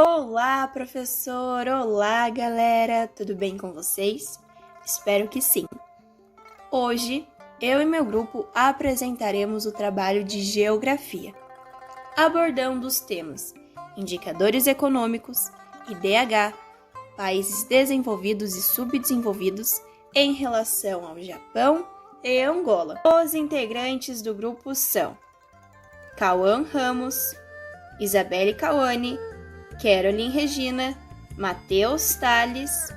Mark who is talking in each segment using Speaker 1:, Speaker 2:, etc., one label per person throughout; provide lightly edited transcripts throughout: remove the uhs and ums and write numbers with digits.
Speaker 1: Olá, professor! Olá, galera! Tudo bem com vocês? Espero que sim! Hoje, eu e meu grupo apresentaremos o trabalho de Geografia, abordando os temas Indicadores Econômicos, IDH, Países Desenvolvidos e Subdesenvolvidos em relação ao Japão e Angola. Os integrantes do grupo são Cauã Ramos, Isabelle Cauane, Caroline Regina, Matheus Tales,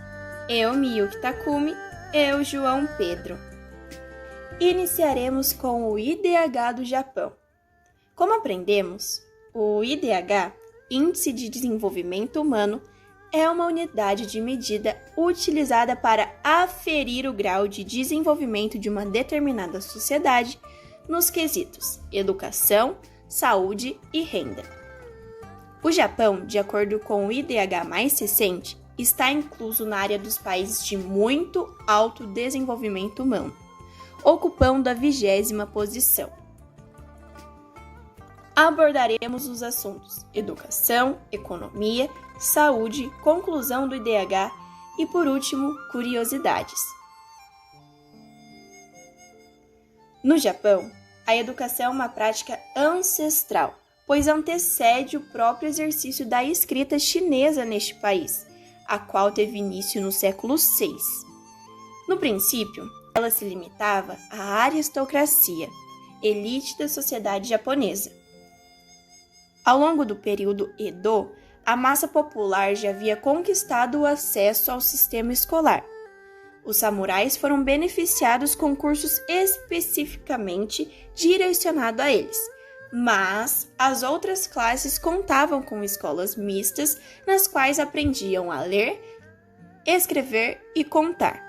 Speaker 1: eu Miyuki Takumi e eu João Pedro. Iniciaremos com o IDH do Japão. Como aprendemos, o IDH, Índice de Desenvolvimento Humano, é uma unidade de medida utilizada para aferir o grau de desenvolvimento de uma determinada sociedade nos quesitos educação, saúde e renda. O Japão, de acordo com o IDH mais recente, está incluso na área dos países de muito alto desenvolvimento humano, ocupando a 20ª posição. Abordaremos os assuntos educação, economia, saúde, conclusão do IDH e, por último, curiosidades. No Japão, a educação é uma prática ancestral, pois antecede o próprio exercício da escrita chinesa neste país, a qual teve início no século VI. No princípio, ela se limitava à aristocracia, elite da sociedade japonesa. Ao longo do período Edo, a massa popular já havia conquistado o acesso ao sistema escolar. Os samurais foram beneficiados com cursos especificamente direcionados a eles, mas as outras classes contavam com escolas mistas nas quais aprendiam a ler, escrever e contar.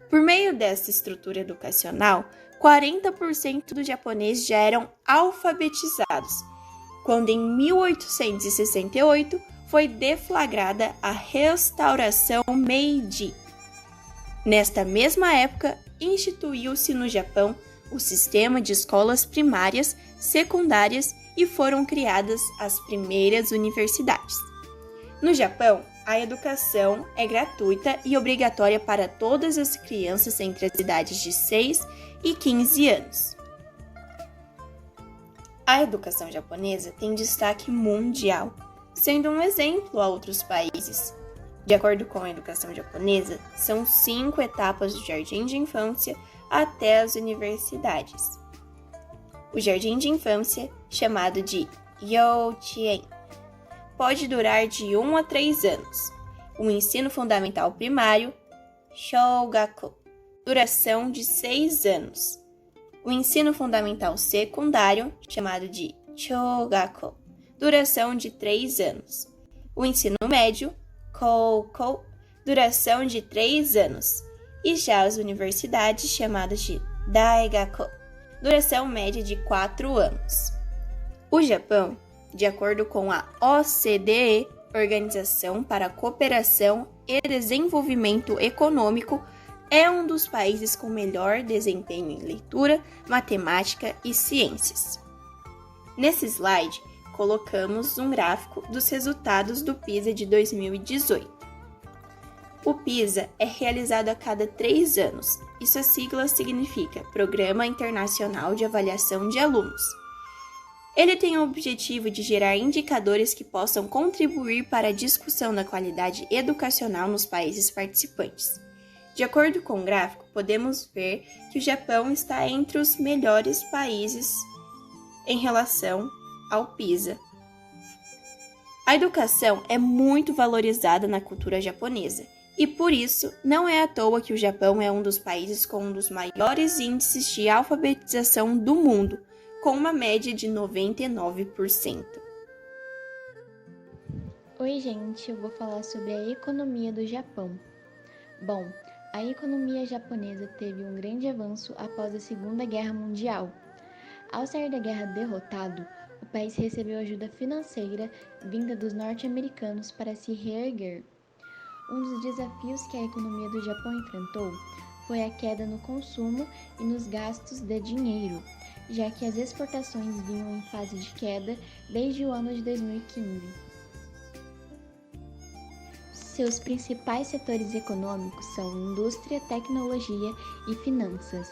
Speaker 1: Por meio dessa estrutura educacional, 40% dos japoneses já eram alfabetizados, quando em 1868 foi deflagrada a Restauração Meiji. Nesta mesma época, instituiu-se no Japão o sistema de escolas primárias, secundárias e foram criadas as primeiras universidades. No Japão, a educação é gratuita e obrigatória para todas as crianças entre as idades de 6 e 15 anos. A educação japonesa tem destaque mundial, sendo um exemplo a outros países. De acordo com a educação japonesa, são 5 etapas do jardim de infância até as universidades. O jardim de infância, chamado de Youchien, pode durar de 1 a 3 anos. O ensino fundamental primário, Shougaku, duração de 6 anos. O ensino fundamental secundário, chamado de Chogaku, duração de 3 anos. O ensino médio, Koukou, duração de 3 anos. E já as universidades, chamadas de Daigaku, duração média de 4 anos. O Japão, de acordo com a OCDE, Organização para a Cooperação e Desenvolvimento Econômico, é um dos países com melhor desempenho em leitura, matemática e ciências. Nesse slide, colocamos um gráfico dos resultados do PISA de 2018. O PISA é realizado a cada 3 anos e sua sigla significa Programa Internacional de Avaliação de Alunos. Ele tem o objetivo de gerar indicadores que possam contribuir para a discussão da qualidade educacional nos países participantes. De acordo com o gráfico, podemos ver que o Japão está entre os melhores países em relação ao PISA. A educação é muito valorizada na cultura japonesa e, por isso, não é à toa que o Japão é um dos países com um dos maiores índices de alfabetização do mundo, com uma média de 99%.
Speaker 2: Oi, gente, eu vou falar sobre a economia do Japão. Bom, a economia japonesa teve um grande avanço após a Segunda Guerra Mundial. Ao sair da guerra derrotado, o país recebeu ajuda financeira vinda dos norte-americanos para se reerguer. Um dos desafios que a economia do Japão enfrentou foi a queda no consumo e nos gastos de dinheiro, já que as exportações vinham em fase de queda desde o ano de 2015. seus principais setores econômicos são indústria, tecnologia e finanças.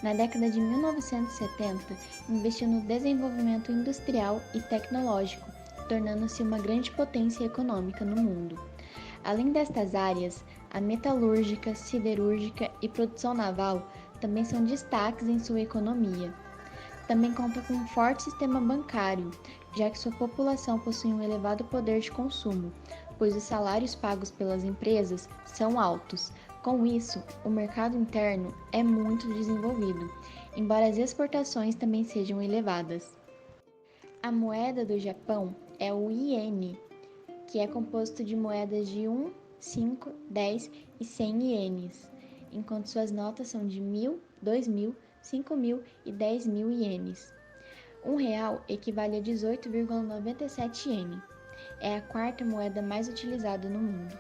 Speaker 2: Na década de 1970, investiu no desenvolvimento industrial e tecnológico, tornando-se uma grande potência econômica no mundo. Além destas áreas, a metalúrgica, siderúrgica e produção naval também são destaques em sua economia. Também conta com um forte sistema bancário, já que sua população possui um elevado poder de consumo, pois os salários pagos pelas empresas são altos. Com isso, o mercado interno é muito desenvolvido, embora as exportações também sejam elevadas. A moeda do Japão é o iene, que é composto de moedas de 1, 5, 10 e 100 ienes, enquanto suas notas são de 1.000, 2.000, 5.000 e 10.000 ienes. R$ equivale a 18,97 iene. É a quarta moeda mais utilizada no mundo.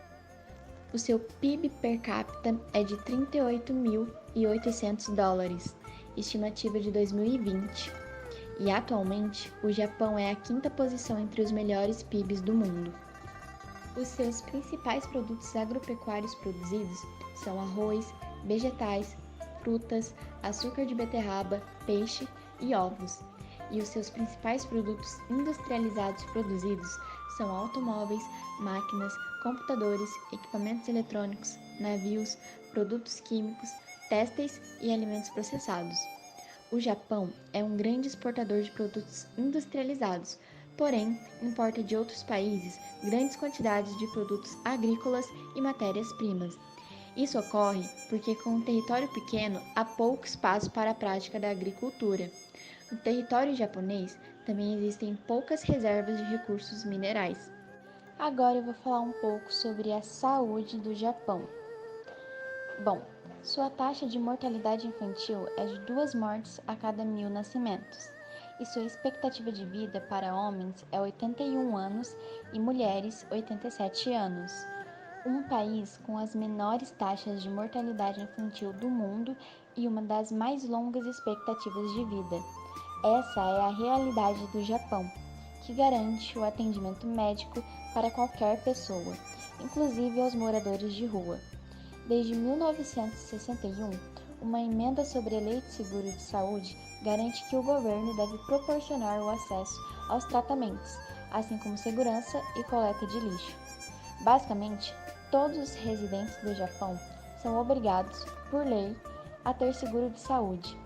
Speaker 2: O seu PIB per capita é de 38.800 dólares, estimativa de 2020. E atualmente, o Japão é a quinta posição entre os melhores PIBs do mundo. Os seus principais produtos agropecuários produzidos são arroz, vegetais, frutas, açúcar de beterraba, peixe e ovos. E os seus principais produtos industrializados produzidos são automóveis, máquinas, computadores, equipamentos eletrônicos, navios, produtos químicos, têxteis e alimentos processados. O Japão é um grande exportador de produtos industrializados, porém importa de outros países grandes quantidades de produtos agrícolas e matérias-primas. Isso ocorre porque, com um território pequeno, há pouco espaço para a prática da agricultura. No território japonês também existem poucas reservas de recursos minerais. Agora eu vou falar um pouco sobre a saúde do Japão. Bom, sua taxa de mortalidade infantil é de 2 mortes a cada 1.000 nascimentos, e sua expectativa de vida para homens é 81 anos e mulheres 87 anos. Um país com as menores taxas de mortalidade infantil do mundo e uma das mais longas expectativas de vida. Essa é a realidade do Japão, que garante o atendimento médico para qualquer pessoa, inclusive aos moradores de rua. Desde 1961, uma emenda sobre a Lei de Seguro de Saúde garante que o governo deve proporcionar o acesso aos tratamentos, assim como segurança e coleta de lixo. Basicamente, todos os residentes do Japão são obrigados, por lei, a ter seguro de saúde.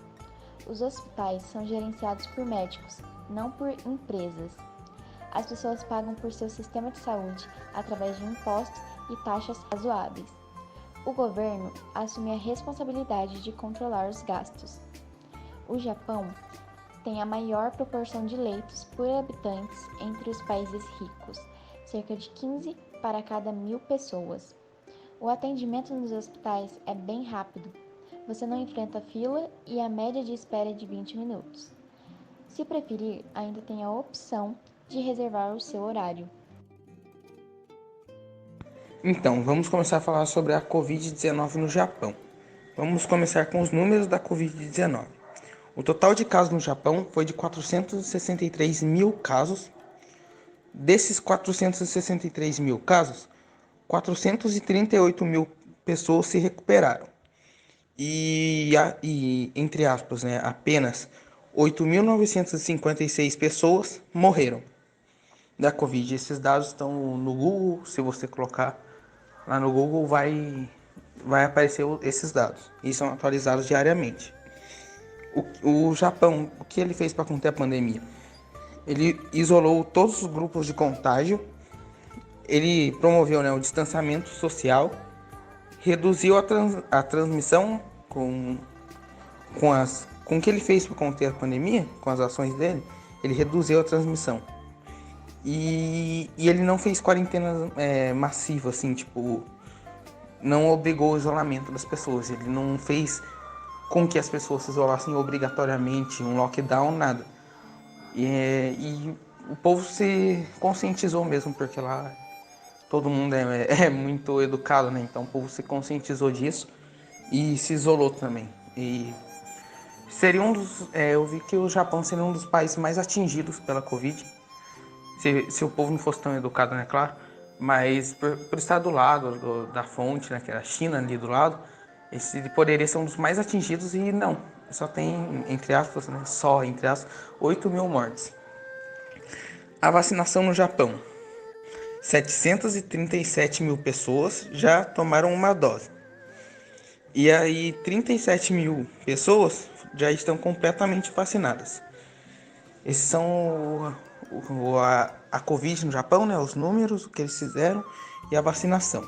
Speaker 2: Os hospitais são gerenciados por médicos, não por empresas. As pessoas pagam por seu sistema de saúde através de impostos e taxas razoáveis. O governo assume a responsabilidade de controlar os gastos. O Japão tem a maior proporção de leitos por habitantes entre os países ricos, cerca de 15 para cada 1.000 pessoas. O atendimento nos hospitais é bem rápido. Você não enfrenta fila e a média de espera é de 20 minutos. Se preferir, ainda tem a opção de reservar o seu horário.
Speaker 3: Então, vamos começar a falar sobre a Covid-19 no Japão. Vamos começar com os números da Covid-19. O total de casos no Japão foi de 463 mil casos. Desses 463 mil casos, 438 mil pessoas se recuperaram. E entre aspas, apenas 8.956 pessoas morreram da Covid. Esses dados estão no Google. Se você colocar lá no Google, vai aparecer esses dados. E são atualizados diariamente. O Japão, o que ele fez para conter a pandemia? Ele isolou todos os grupos de contágio. Ele promoveu o distanciamento social. Reduziu a transmissão com o que ele fez para conter a pandemia, com as ações dele. Ele reduziu a transmissão. E ele não fez quarentena massiva, assim, tipo, não obrigou o isolamento das pessoas. Ele não fez com que as pessoas se isolassem obrigatoriamente, um lockdown, nada. E o povo se conscientizou mesmo, porque lá todo mundo é muito educado, né? Então o povo se conscientizou disso e se isolou também. E seria eu vi que o Japão seria um dos países mais atingidos pela Covid. Se o povo não fosse tão educado, né, claro. Mas por estar do lado da fonte, né, que é a China ali do lado, esse poderia ser um dos mais atingidos e não. Só tem, entre aspas, né, 8 mil mortes. A vacinação no Japão. 737 mil pessoas já tomaram uma dose. E aí 37 mil pessoas já estão completamente vacinadas. Esses são a Covid no Japão, né? Os números, o que eles fizeram e a vacinação.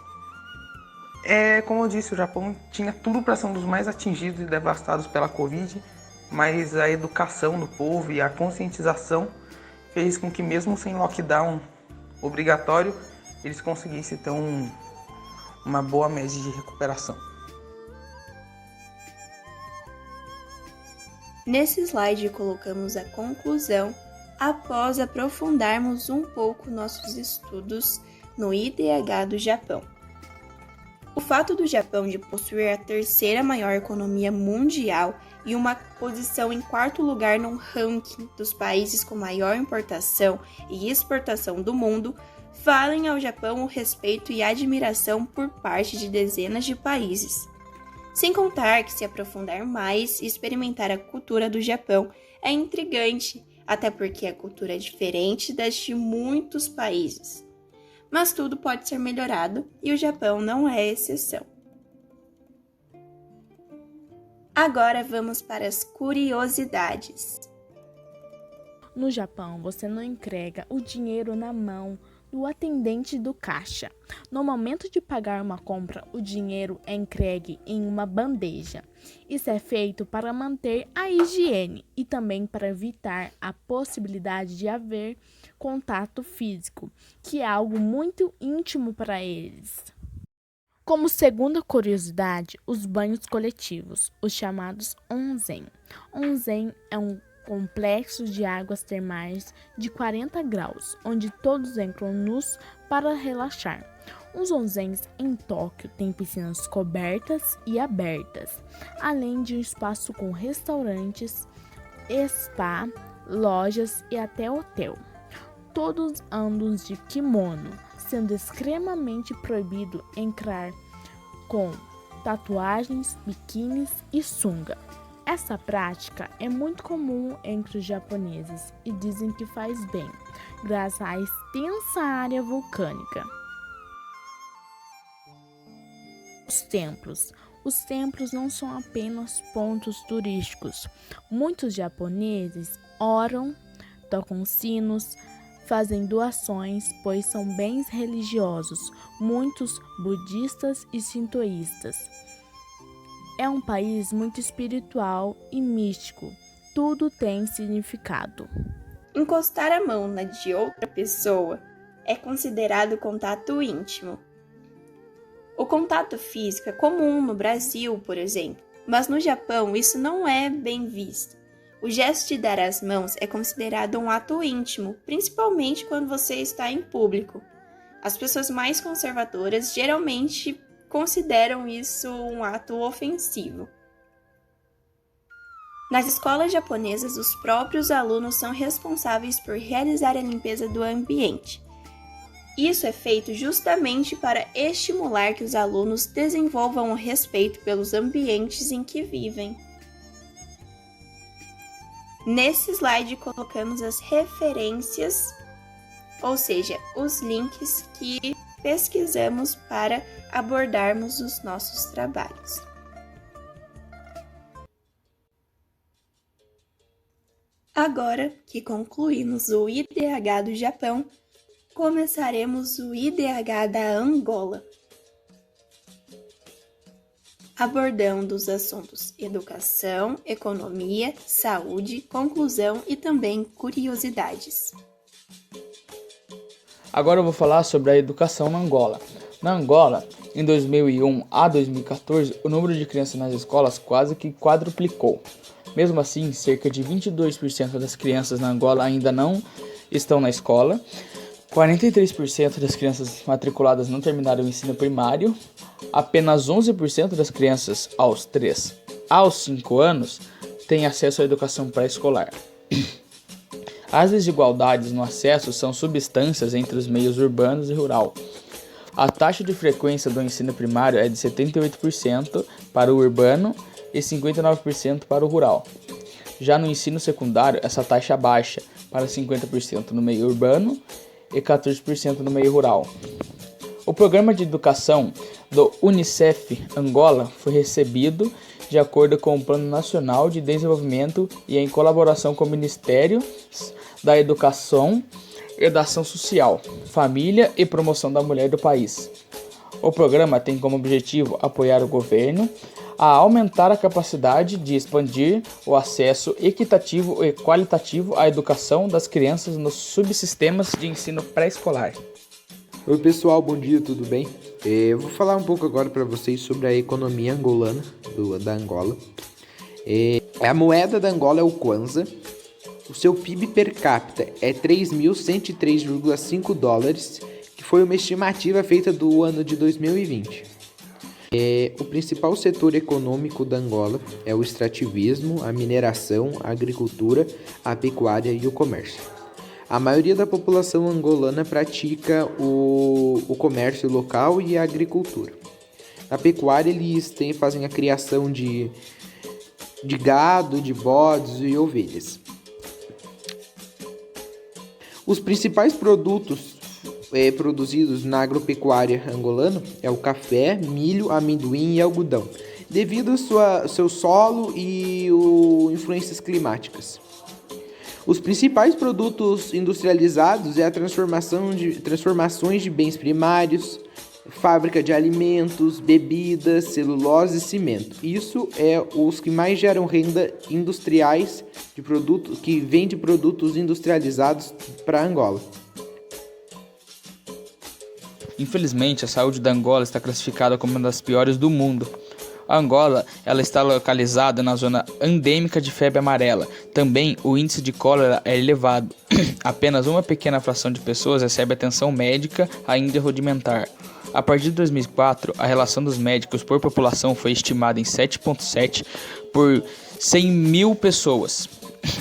Speaker 3: Como eu disse, o Japão tinha tudo para ser um dos mais atingidos e devastados pela Covid, mas a educação do povo e a conscientização fez com que mesmo sem lockdown obrigatório, eles conseguissem ter uma boa média de recuperação.
Speaker 1: Nesse slide colocamos a conclusão após aprofundarmos um pouco nossos estudos no IDH do Japão. O fato do Japão de possuir a terceira maior economia mundial e uma posição em quarto lugar no ranking dos países com maior importação e exportação do mundo valem ao Japão o respeito e admiração por parte de dezenas de países. Sem contar que se aprofundar mais e experimentar a cultura do Japão é intrigante, até porque a cultura é diferente das de muitos países. Mas tudo pode ser melhorado e o Japão não é exceção. Agora vamos para as curiosidades.
Speaker 4: No Japão, você não entrega o dinheiro na mão do atendente do caixa. No momento de pagar uma compra, o dinheiro é entregue em uma bandeja. Isso é feito para manter a higiene e também para evitar a possibilidade de haver contato físico, que é algo muito íntimo para eles. Como segunda curiosidade, os banhos coletivos, os chamados onsen. Onsen é um complexo de águas termais de 40 graus, onde todos entram nus para relaxar. Os onsens em Tóquio têm piscinas cobertas e abertas, além de um espaço com restaurantes, spa, lojas e até hotel. Todos andam de kimono, sendo extremamente proibido entrar com tatuagens, biquínis e sunga. Essa prática é muito comum entre os japoneses e dizem que faz bem, graças à extensa área vulcânica. Os templos. Os templos não são apenas pontos turísticos. Muitos japoneses oram, tocam sinos, fazem doações, pois são bens religiosos, muitos budistas e sintoístas. É um país muito espiritual e místico. Tudo tem significado.
Speaker 1: Encostar a mão na de outra pessoa é considerado contato íntimo. O contato físico é comum no Brasil, por exemplo, mas no Japão isso não é bem visto. O gesto de dar as mãos é considerado um ato íntimo, principalmente quando você está em público. As pessoas mais conservadoras geralmente consideram isso um ato ofensivo. Nas escolas japonesas, os próprios alunos são responsáveis por realizar a limpeza do ambiente. Isso é feito justamente para estimular que os alunos desenvolvam o respeito pelos ambientes em que vivem. Nesse slide colocamos as referências, ou seja, os links que pesquisamos para abordarmos os nossos trabalhos. Agora que concluímos o IDH do Japão, começaremos o IDH da Angola, abordando os assuntos educação, economia, saúde, conclusão e também curiosidades.
Speaker 5: Agora eu vou falar sobre a educação na Angola. Na Angola, em 2001 a 2014, o número de crianças nas escolas quase que quadruplicou. Mesmo assim, cerca de 22% das crianças na Angola ainda não estão na escola, 43% das crianças matriculadas não terminaram o ensino primário, apenas 11% das crianças aos 3 aos 5 anos têm acesso à educação pré-escolar. As desigualdades no acesso são substâncias entre os meios urbanos e rural. A taxa de frequência do ensino primário é de 78% para o urbano e 59% para o rural. Já no ensino secundário, essa taxa baixa para 50% no meio urbano e 14% no meio rural. O programa de educação do Unicef Angola foi recebido de acordo com o Plano Nacional de Desenvolvimento e em colaboração com o Ministério da Educação e da Ação Social, Família e Promoção da Mulher do país. O programa tem como objetivo apoiar o governo a aumentar a capacidade de expandir o acesso equitativo e qualitativo à educação das crianças nos subsistemas de ensino pré-escolar.
Speaker 6: Oi pessoal, bom dia, tudo bem? Eu vou falar um pouco agora para vocês sobre a economia angolana, da Angola. A moeda da Angola é o Kwanza. O seu PIB per capita é 3.103,5 dólares, que foi uma estimativa feita do ano de 2020. O principal setor econômico da Angola é o extrativismo, a mineração, a agricultura, a pecuária e o comércio. A maioria da população angolana pratica o comércio local e a agricultura. Na pecuária, eles fazem a criação de gado, de bodes e ovelhas. Os principais produtos produzidos na agropecuária angolana é o café, milho, amendoim e algodão, devido ao seu solo e influências climáticas. Os principais produtos industrializados é a transformações de bens primários, fábrica de alimentos, bebidas, celulose e cimento. Isso é os que mais geram renda industriais de produtos que vende produtos industrializados para Angola.
Speaker 5: Infelizmente, a saúde da Angola está classificada como uma das piores do mundo. A Angola ela está localizada na zona endêmica de febre amarela. Também o índice de cólera é elevado. Apenas uma pequena fração de pessoas recebe atenção médica ainda rudimentar. A partir de 2004, a relação dos médicos por população foi estimada em 7,7 por 100 mil pessoas.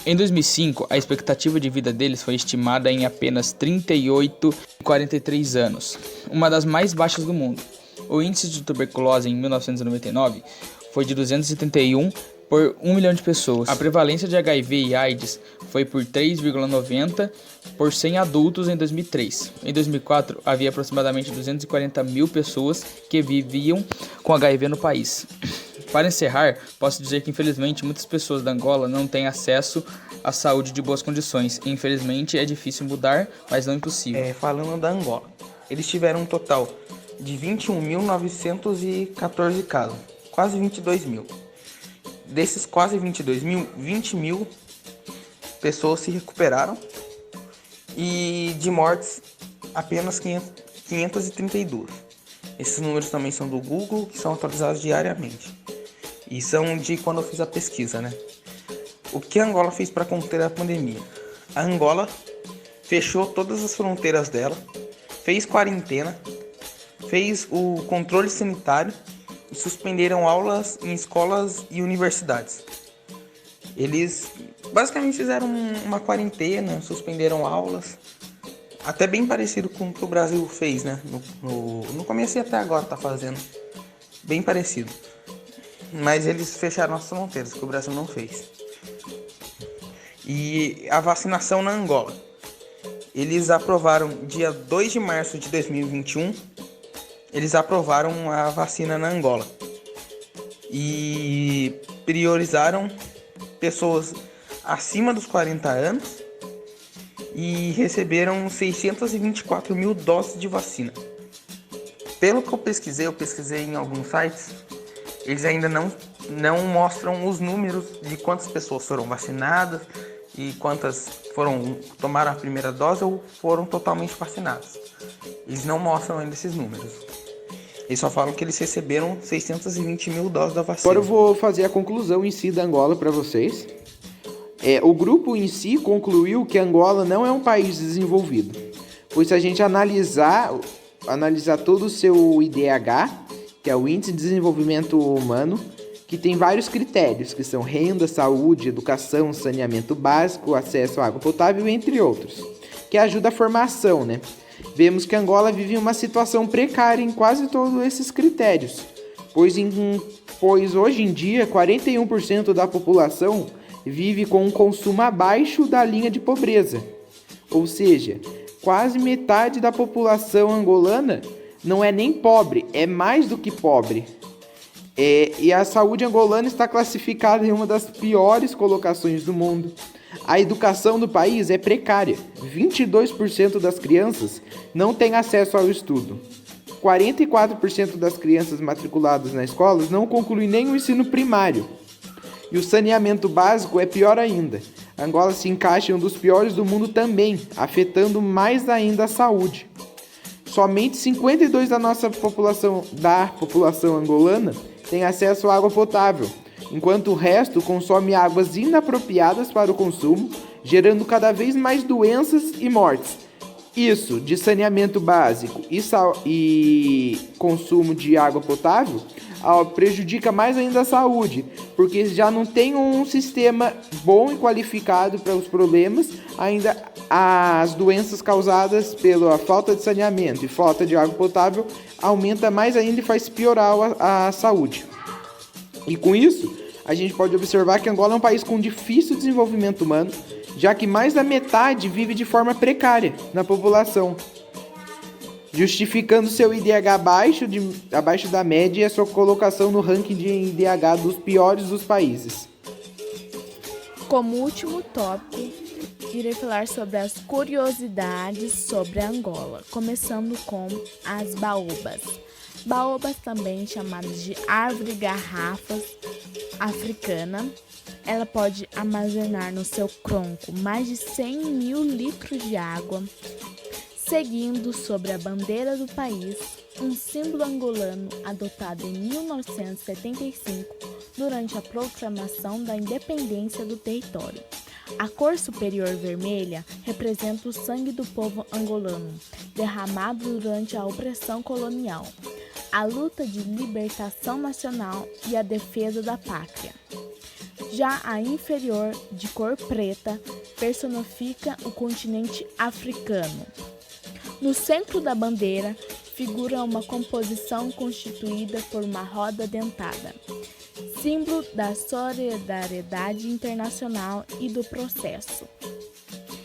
Speaker 5: Em 2005, a expectativa de vida deles foi estimada em apenas 38,43 anos, uma das mais baixas do mundo. O índice de tuberculose em 1999 foi de 231 por 1 milhão de pessoas. A prevalência de HIV e AIDS foi por 3,90 por 100 adultos em 2003. Em 2004, havia aproximadamente 240 mil pessoas que viviam com HIV no país. Para encerrar, posso dizer que infelizmente muitas pessoas da Angola não têm acesso à saúde de boas condições. E, infelizmente é difícil mudar, mas não impossível.
Speaker 3: Falando da Angola, eles tiveram um total de 21.914 casos, quase 22 mil. Desses quase 22 mil, 20 mil pessoas se recuperaram e de mortes apenas 532. Esses números também são do Google, que são atualizados diariamente. E são de quando eu fiz a pesquisa, né? O que a Angola fez para conter a pandemia? A Angola fechou todas as fronteiras dela, fez quarentena, fez o controle sanitário e suspenderam aulas em escolas e universidades. Eles basicamente fizeram uma quarentena, suspenderam aulas, até bem parecido com o que o Brasil fez, né? No começo e até agora tá fazendo, bem parecido. Mas eles fecharam as fronteiras, que o Brasil não fez. E a vacinação na Angola. Eles aprovaram, dia 2 de março de 2021, eles aprovaram a vacina na Angola. E priorizaram pessoas acima dos 40 anos e receberam 624 mil doses de vacina. Pelo que eu pesquisei em alguns sites, eles ainda não mostram os números de quantas pessoas foram vacinadas e quantas tomaram a primeira dose ou foram totalmente vacinadas. Eles não mostram ainda esses números. Eles só falam que eles receberam 620 mil doses da vacina.
Speaker 6: Agora eu vou fazer a conclusão em si da Angola para vocês. O grupo em si concluiu que Angola não é um país desenvolvido, pois se a gente analisar todo o seu IDH, que é o Índice de Desenvolvimento Humano, que tem vários critérios, que são renda, saúde, educação, saneamento básico, acesso à água potável, entre outros, que ajuda a formação, né? Vemos que Angola vive uma situação precária em quase todos esses critérios, pois hoje em dia 41% da população vive com um consumo abaixo da linha de pobreza. Ou seja, quase metade da população angolana não é nem pobre, é mais do que pobre. E a saúde angolana está classificada em uma das piores colocações do mundo. A educação do país é precária. 22% das crianças não têm acesso ao estudo. 44% das crianças matriculadas na escola não concluem nem o ensino primário. E o saneamento básico é pior ainda. Angola se encaixa em um dos piores do mundo também, afetando mais ainda a saúde. Somente 52% da população angolana tem acesso à água potável, enquanto o resto consome águas inapropriadas para o consumo, gerando cada vez mais doenças e mortes. Isso, de saneamento básico e consumo de água potável, prejudica mais ainda a saúde, porque já não tem um sistema bom e qualificado para os problemas, ainda as doenças causadas pela falta de saneamento e falta de água potável aumenta mais ainda e faz piorar a saúde. E com isso, a gente pode observar que Angola é um país com difícil desenvolvimento humano, já que mais da metade vive de forma precária na população, justificando seu IDH abaixo da média e a sua colocação no ranking de IDH dos piores dos países.
Speaker 4: Como último tópico, irei falar sobre as curiosidades sobre Angola, começando com as baobas. Baobas, também chamadas de árvore garrafas africana, ela pode armazenar no seu tronco mais de 100 mil litros de água, seguindo sobre a bandeira do país um símbolo angolano adotado em 1975 durante a proclamação da independência do território. A cor superior vermelha representa o sangue do povo angolano, derramado durante a opressão colonial, a luta de libertação nacional e a defesa da pátria. Já a inferior, de cor preta, personifica o continente africano. No centro da bandeira figura uma composição constituída por uma roda dentada, símbolo da solidariedade internacional e do processo.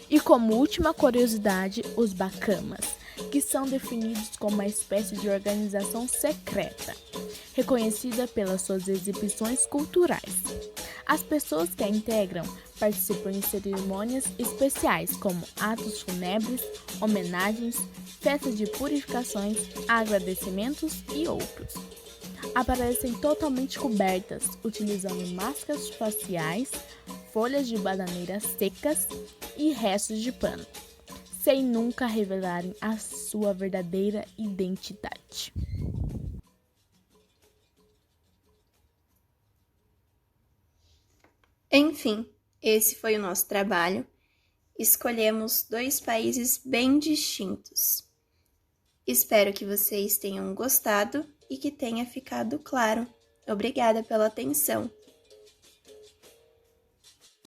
Speaker 4: E como última curiosidade, os bacamas, que são definidos como uma espécie de organização secreta, reconhecida pelas suas exibições culturais. As pessoas que a integram participam em cerimônias especiais, como atos fúnebres, homenagens, festas de purificações, agradecimentos e outros. Aparecem totalmente cobertas, utilizando máscaras faciais, folhas de bananeira secas e restos de pano, sem nunca revelarem a sua verdadeira identidade.
Speaker 1: Enfim, esse foi o nosso trabalho. Escolhemos 2 países bem distintos. Espero que vocês tenham gostado e que tenha ficado claro. Obrigada pela atenção.